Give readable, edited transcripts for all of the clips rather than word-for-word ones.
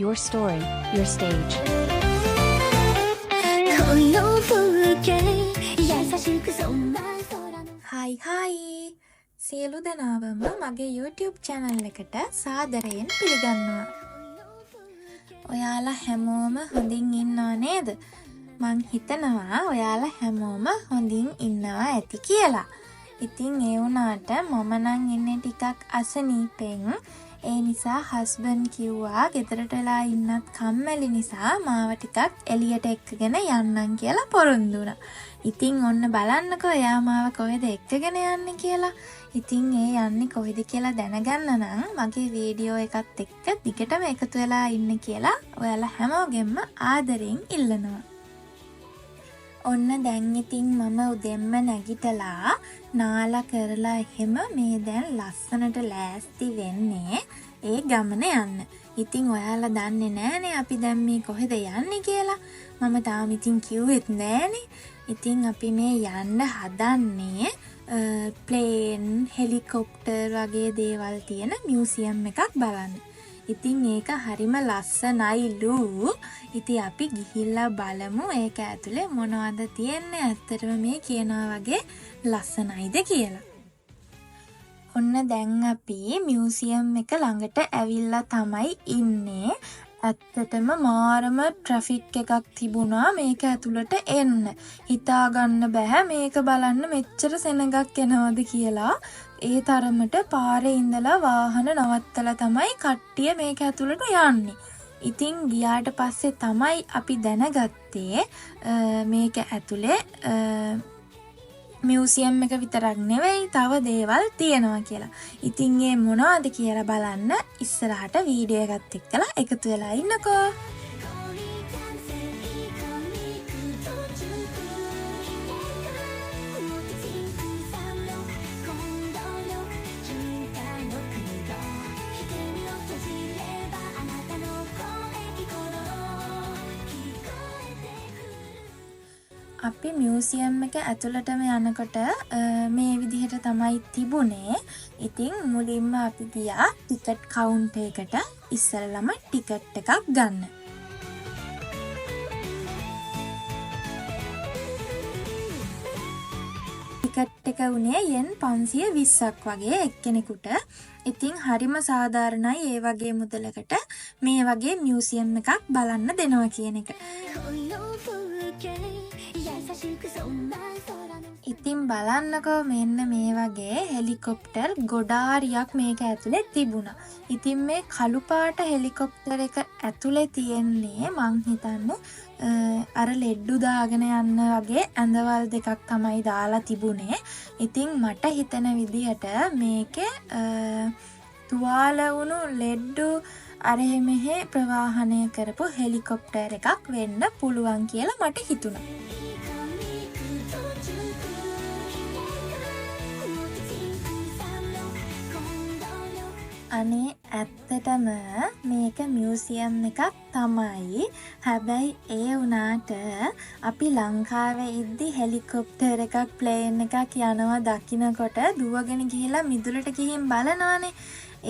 Your story, your stage. හයි හයි සියලු දෙනාවම මගේ YouTube channel එකට සාදරයෙන් පිළිගන්නවා. ඔයාලා හැමෝම හොඳින් ඉන්නවා නේද? මං හිතනවා ඔයාලා හැමෝම හොඳින් ඉන්නවා ඇති කියලා. ඉතින් ඒ වුණාට මම නම් ඉන්නේ ටිකක් අසනීපෙන්. ඒ නිසා හස්බන්ඩ් කිව්වා ගෙදරට වෙලා ඉන්නත් කම්මැලි නිසා මාව ටිකක් එළියට එක්කගෙන යන්නම් කියලා පොරොන්දු වුණා. ඉතින් ඔන්න බලන්නකෝ එයා මාව කොහෙද එක්කගෙන යන්නේ කියලා. ඉතින් ඒ යන්නේ කොහෙද කියලා දැනගන්න නම් මගේ වීඩියෝ එකත් එක්ක දිගටම එකතු වෙලා ඉන්න කියලා ඔයාලා හැමෝගෙම ආදරෙන් ඉල්ලනවා. ඔන්න දැන් ඉතින් මම උදෙන්ම නැගිටලා නාලා කරලා එහෙම මේ දැන් ලස්සනට ලෑස්ති වෙන්නේ ඒ ගමන යන්න. ඉතින් ඔයාලා දන්නේ නෑනේ අපි දැන් මේ කොහෙද යන්නේ කියලා. මම තාම ඉතින් කිව්වෙත් නෑනේ. ඉතින් අපි මේ යන්න හදන්නේ ප්ලේන්, හෙලිකොප්ටර් වගේ දේවල් තියෙන මියුසියම් එකක් බලන්න. ඉතින් ඒක හරිම ලස්සනයිලු. ඉතින් අපි ගිහිල්ලා බලමු ඒක ඇතුලේ මොනවද තියෙන්නේ. ඇත්තටම මේ කියනවා වගේ ලස්සනයිද කියලා. ඔන්න දැන් අපි මියුසියම් එක ළඟට ඇවිල්ලා තමයි ඉන්නේ. ඇත්තටම මාරම ට්‍රැෆික් එකක් තිබුණා මේක ඇතුළට එන්න. හිතා ගන්න බෑ මේක බලන්න මෙච්චර සෙනගක් එනවද කියලා. ඒ තරමට පාරේ ඉඳලා වාහන නවත්තලා තමයි කට්ටිය මේක ඇතුළට යන්නේ. ඉතින් ගියාට පස්සේ තමයි අපි දැනගත්තේ මේක ඇතුලේ මියුසියම් එක විතරක් නෙවෙයි තව දේවල් තියෙනවා කියලා. ඉතින් ඒ මොනවද කියලා බලන්න ඉස්සරහට වීඩියෝ එකත් එක්කලා එකතු වෙලා ඉන්නකෝ. අපි මියුසියම් එක ඇතුළටම යනකොට මේ විදිහට තමයි තිබුණේ. ඉතින් මුලින්ම අපි ගියා ටිකට් කවුන්ටර් එකට ඉස්සෙල්ලාම ටිකට් එකක් ගන්න. ටිකට් එක උනේ යෙන් 520ක් වගේ එක්කෙනෙකුට. ඉතින් හරිම සාධාරණයි ඒ වගේ මුදලකට මේ වගේ මියුසියම් එකක් බලන්න දෙනවා කියන එක. ඉතින් බලන්නකෝ මෙන්න මේ වගේ හෙලිකොප්ටර් ගොඩාරියක් මේක ඇතුලේ තිබුණා. ඉතින් මේ කළු පාට හෙලිකොප්ටර් එක ඇතුලේ තියෙන්නේ මං හිතන්නේ අර ලෙඩ්ඩු දාගෙන යන්න වගේ ඇඳවල් දෙකක් තමයි දාලා තිබුණේ. ඉතින් මට හිතෙන විදිහට මේකේ තුවාල වුණු ලෙඩ්ඩු අරහෙ මෙහෙ ප්‍රවාහනය කරපු හෙලිකොප්ටර් එකක් වෙන්න පුළුවන් කියලා මට හිතුණා. අනේ ඇත්තටම මේක මියුසියම් එකක් තමයි. හැබැයි ඒ වුණාට අපි ලංකාවේ ඉද්දි හෙලිකොප්ටර් එකක් ප්ලේන් එකක් යනවා දකින්නකොට දුවගෙන ගිහිලා මිදුලට ගිහින් බලනවානේ.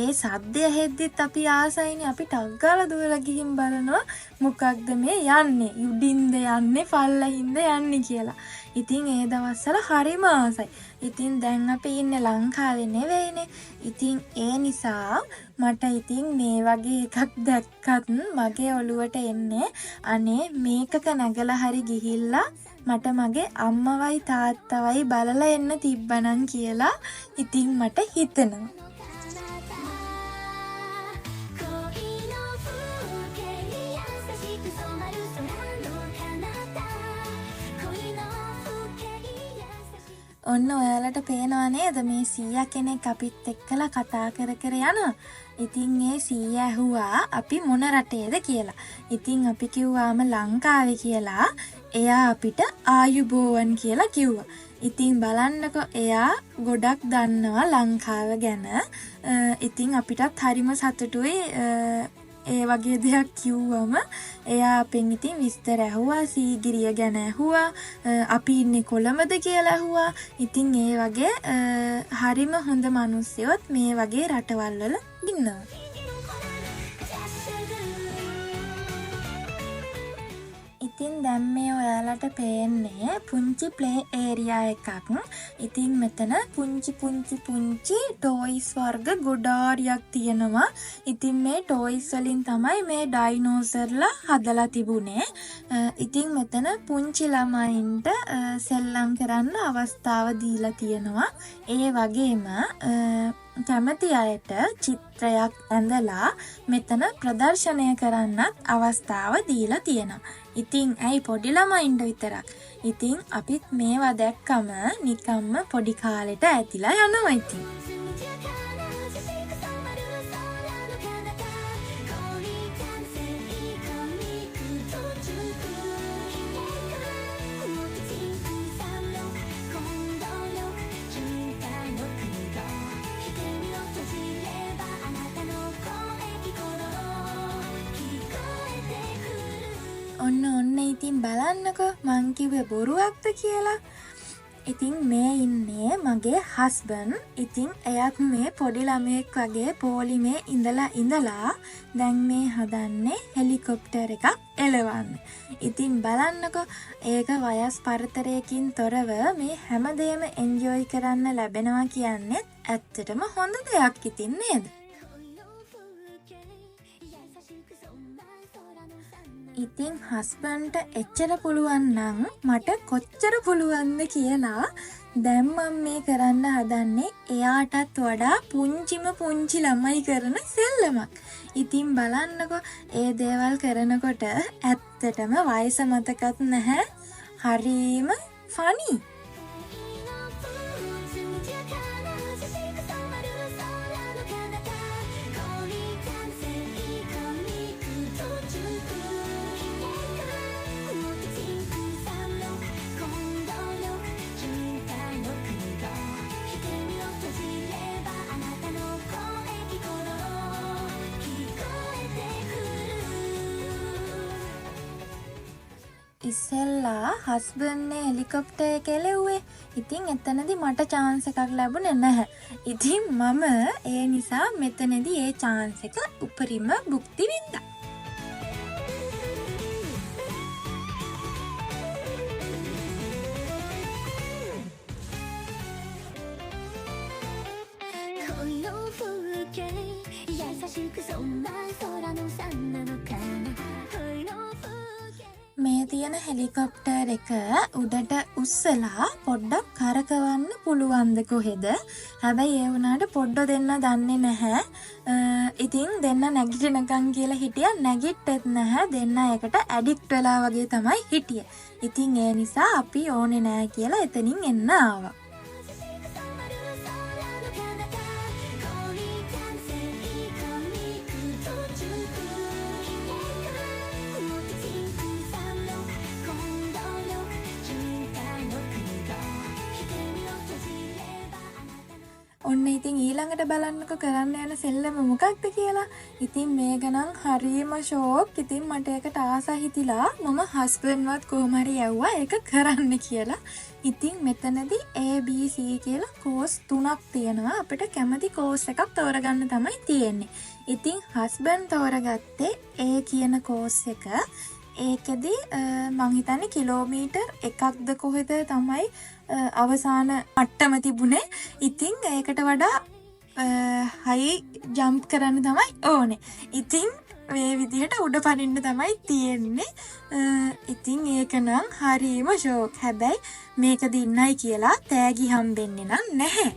ඒ සද්දය හෙද්දිත් අපි ආසයිනේ. අපි ටක් ගාලා දුවලා ගිහින් බලනවා මොකක්ද මේ යන්නේ, උඩින්ද යන්නේ පල්ලෙහින්ද යන්නේ කියලා. ඉතින් ඒ දවස්වල හරිම ආසයි. ඉතින් දැන් අපි ඉන්නේ ලංකාවේ නෙවෙයිනේ. ඉතින් ඒ නිසා මට ඉතින් මේ වගේ එකක් දැක්කත් මගේ ඔළුවට එන්නේ අනේ මේකක නැගලා හරි ගිහිල්ලා මට මගේ අම්මවයි තාත්තවයි බලලා එන්න තිබ්බනම් කියලා ඉතින් මට හිතෙනවා. ඔන්න ඔයාලට පේනවා නේද මේ සීයා කෙනෙක් අපිත් එක්කලා කතා කර කර යනවා. ඉතින් ඒ සීයා ඇහුවා අපි මොන රටේද කියලා. ඉතින් අපි කිව්වාම ලංකාවේ කියලා. එයා අපිට ආයුබෝවන් කියලා කිව්වා. ඉතින් බලන්නකෝ එයා ගොඩක් දන්නවා ලංකාව ගැන. ඉතින් අපිටත් හරිම සතුටුයි ඒ වගේ දෙයක් කිව්වම. එයා අපෙන් ඉතින් විස්තර ඇහුවා, සීගිරිය ගැන ඇහුවා, අපි ඉන්නේ කොළඹද කියලා ඇහුවා. ඉතින් ඒ වගේ හරිම හොඳ මිනිස්සුත් මේ වගේ රටවල් වල ඉන්නවා. ඉතින් දැන් මේ ඔයාලට පේන්නේ පුංචි ප්ලේ ඒරියා එකක්. ඉතින් මෙතන පුංචි ටොයිස් වර්ග ගොඩාරියක් තියෙනවා. ඉතින් මේ ටොයිස් වලින් තමයි මේ ඩයිනෝසර්ලා හදලා තිබුණේ. ඉතින් මෙතන පුංචි ළමයින්ට සෙල්ලම් කරන්න අවස්ථාව දීලා තියෙනවා. ඒ වගේම කැමති අයට චිත්‍රයක් ඇඳලා මෙතන ප්‍රදර්ශනය කරන්නත් අවස්ථාව දීලා තියෙනවා. ඉතින් ඇයි පොඩි ළමයින්ට විතරක්? ඉතින් අපිත් මේවා දැක්කම නිකම්ම පොඩි කාලෙට ඇතිලා යනවා ඉතින්. ඔන්න ඉතින් බලන්නකෝ මං කිව්වේ බොරුවක්ද කියලා. ඉතින් මේ ඉන්නේ මගේ හස්බන්ඩ්. ඉතින් එයාත් මේ පොඩි ළමයෙක් වගේ පොලිමේ ඉඳලා දැන් මේ හදන්නේ හෙලිකොප්ටර් එකක් එලවන්න. ඉතින් බලන්නකෝ ඒක වයස් පරතරයකින් තොරව මේ හැමදේම එන්ජොයි කරන්න ලැබෙනවා කියන්නේ ඇත්තටම හොඳ දෙයක් ඉතින් නේද? ඉතින් හස්බන්ඩ්ට එච්චර පුළුවන් නම් මට කොච්චර පුළුවන්ද කියලා දැන් මම මේ කරන්න හදන්නේ එයාටත් වඩා පුංචි ළමයි කරන සෙල්ලමක්. ඉතින් බලන්නකෝ ඒ දේවල් කරනකොට ඇත්තටම වයස මතකත් නැහැ. හරීම ෆනි. ඉස්සෙල්ලා හස්බන්ඩ්නේ හෙලිකොප්ටර් එක එලෙව්වේ. ඉතින් එතනදී මට chance එකක් ලැබුණේ නැහැ. ඉතින් මම ඒ නිසා මෙතනදී ඒ chance එක උපරිම භුක්ති විඳා. මේ තියෙන හෙලිකොප්ටර් එක උඩට උස්සලා පොඩ්ඩක් කරකවන්න පුළුවන්ද කොහෙද? හැබැයි ඒ වුණාට පොඩ්ඩ දෙන්න දන්නේ නැහැ. ඉතින් දෙන්න නැගිටිනකන් කියලා හිටියා. නැගිට්ටෙත් නැහැ. දෙන්න එකට ඇඩික්ට් වෙලා වගේ තමයි හිටියේ. ඉතින් ඒ නිසා අපි ඕනේ නැහැ කියලා එතනින් එන්න ආවා. ඔන්න ඉතින් ඊළඟට බලන්නකො කරන්න යන සෙල්ලම මොකක්ද කියලා. ඉතින් මේක නම් හරිම ෂෝක්. ඉතින් මට ඒකට ආසා හිතිලා මම හස්බන්ඩ්වත් කොහොම හරි යවුවා ඒක කරන්න කියලා. ඉතින් මෙතනදී ABC කියලා කෝස් 3ක් තියෙනවා. අපිට කැමති කෝස් එකක් තෝරගන්න තමයි තියෙන්නේ. ඉතින් හස්බන්ඩ් තෝරගත්තේ A කියන කෝස් එක. ඒකෙදි මං හිතන්නේ කිලෝමීටර් 1ක්ද කොහෙද තමයි අවසාන මට්ටම තිබුණේ. ඉතින් ඒකට වඩා හයි ජම්ප් කරන්න තමයි ඕනේ. ඉතින් මේ විදිහට උඩ පනින්න තමයි තියෙන්නේ. ඉතින් ඒක නම් හරිම ෂෝක්. හැබැයි මේක දින්නයි කියලා තෑගි හම්බෙන්නේ නම් නැහැ.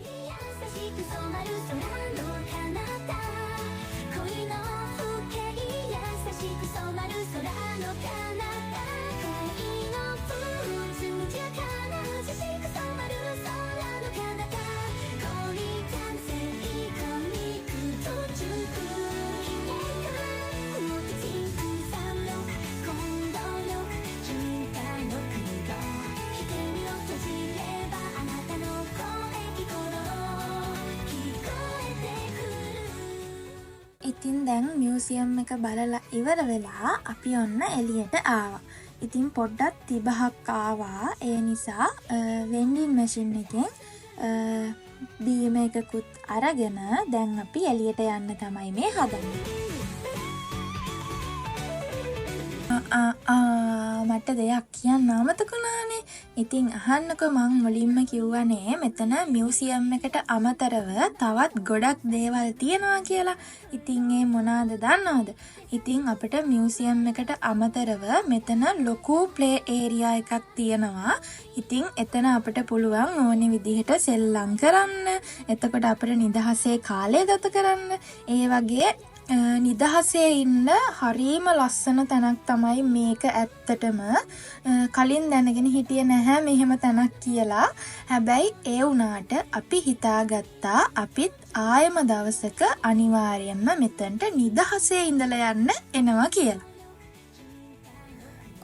ඉතින් දැන් මියුසියම් එක බලලා ඉවර වෙලා අපි ඔන්න එළියට ආවා. ඉතින් පොඩ්ඩක් තිබහක් ආවා. ඒ නිසා වෙන්ඩින් මැෂින් එකෙන් බීම එකකුත් අරගෙන දැන් අපි එළියට යන්න තමයි මේ හදන්නේ. මට දෙයක් කියන්න අමතකුණානේ. ඉතින් අහන්නකෝ මං මුලින්ම කිව්වනේ මෙතන මියුසියම් එකට අමතරව තවත් ගොඩක් දේවල් තියෙනවා කියලා. ඉතින් ඒ මොනවාද දන්නවද? ඉතින් අපිට මියුසියම් එකට අමතරව මෙතන ලොකු ප්ලේ ඒරියා එකක් තියෙනවා. ඉතින් එතන අපිට පුළුවන් ඕනේ විදිහට සෙල්ලම් කරන්න. එතකොට අපිට නිදහසේ කාලය ගත කරන්න. ඒ වගේ නිදහසේ ඉන්න හරීම ලස්සන තැනක් තමයි මේක. ඇත්තටම කලින් දැනගෙන හිටියේ නැහැ මෙහෙම තැනක් කියලා. හැබැයි ඒ වුණාට අපි හිතාගත්තා අපිත් ආයෙම දවසක අනිවාර්යයෙන්ම මෙතනට නිදහසේ ඉඳලා යන්න එනවා කියලා.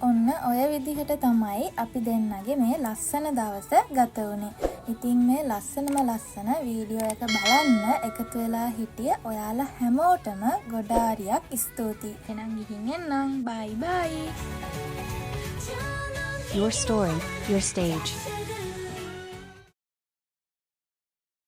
ඔන්න ඔය විදිහට තමයි අපි දෙන්නගේ මේ ලස්සන දවස ගත වුණේ. ඉතින් මේ ලස්සන වීඩියෝ එක බලන්න එකතු වෙලා හිටිය ඔයාලා හැමෝටම ගොඩාරියක් ස්තුතියි. එහෙනම් ගිහින් එන්නම්. බයි බයි. Your story, your stage.